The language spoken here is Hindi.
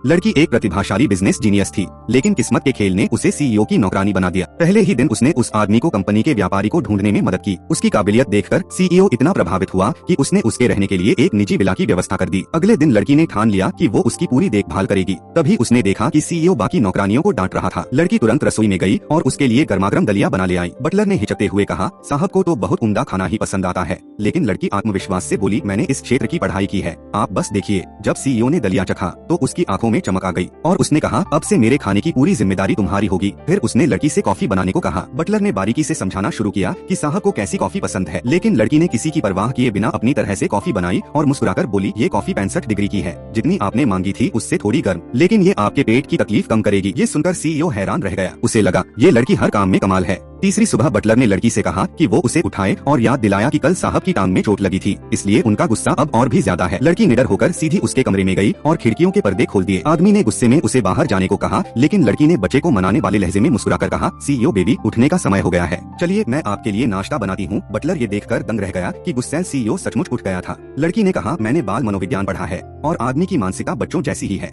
लड़की एक प्रतिभाशाली बिजनेस जीनियस थी, लेकिन किस्मत के खेल ने उसे सीईओ की नौकरानी बना दिया। पहले ही दिन उसने उस आदमी को कंपनी के व्यापारी को ढूंढने में मदद की। उसकी काबिलियत देखकर सीईओ इतना प्रभावित हुआ कि उसने उसके रहने के लिए एक निजी विला की व्यवस्था कर दी। अगले दिन लड़की ने ठान लिया कि वो उसकी पूरी देखभाल करेगी। तभी उसने देखा कि सीईओ बाकी नौकरानियों को डांट रहा था। लड़की तुरंत रसोई में गई और उसके लिए गर्मागर्म दलिया बना ले आई। बटलर ने हिचकते हुए कहा, साहब को तो बहुत उम्दा खाना ही पसंद आता है। लेकिन लड़की आत्मविश्वास से बोली, मैंने इस क्षेत्र की पढ़ाई की है, आप बस देखिए। जब सीईओ ने दलिया चखा तो उसकी आंखों में चमक आ गई और उसने कहा, अब से मेरे खाने की पूरी जिम्मेदारी तुम्हारी होगी। फिर उसने लड़की से कॉफी बनाने को कहा। बटलर ने बारीकी से समझाना शुरू किया कि साहब को कैसी कॉफी पसंद है, लेकिन लड़की ने किसी की परवाह किए बिना अपनी तरह से कॉफी बनाई और मुस्कुराकर बोली, ये कॉफी 65 डिग्री की है, जितनी आपने मांगी थी उससे थोड़ी गर्म, लेकिन ये आपके पेट की तकलीफ कम करेगी। ये सुनकर सीईओ हैरान रह गया। उसे लगा ये लड़की हर काम में कमाल है। तीसरी सुबह बटलर ने लड़की से कहा कि वो उसे उठाए और याद दिलाया कि कल साहब की टांग में चोट लगी थी, इसलिए उनका गुस्सा अब और भी ज्यादा है। लड़की निडर होकर सीधी उसके कमरे में गई और खिड़कियों के पर्दे खोल दिए। आदमी ने गुस्से में उसे बाहर जाने को कहा, लेकिन लड़की ने बच्चे को मनाने वाले लहजे में मुस्कुराकर कहा, सीईओ बेबी, उठने का समय हो गया है, चलिए मैं आपके लिए नाश्ता बनाती हूँ। बटलर ये देखकर दंग रह गया कि गुस्सैल सीईओ सचमुच उठ गया था। लड़की ने कहा, मैंने बाल मनोविज्ञान पढ़ा है और आदमी की मानसिकता बच्चों जैसी ही है।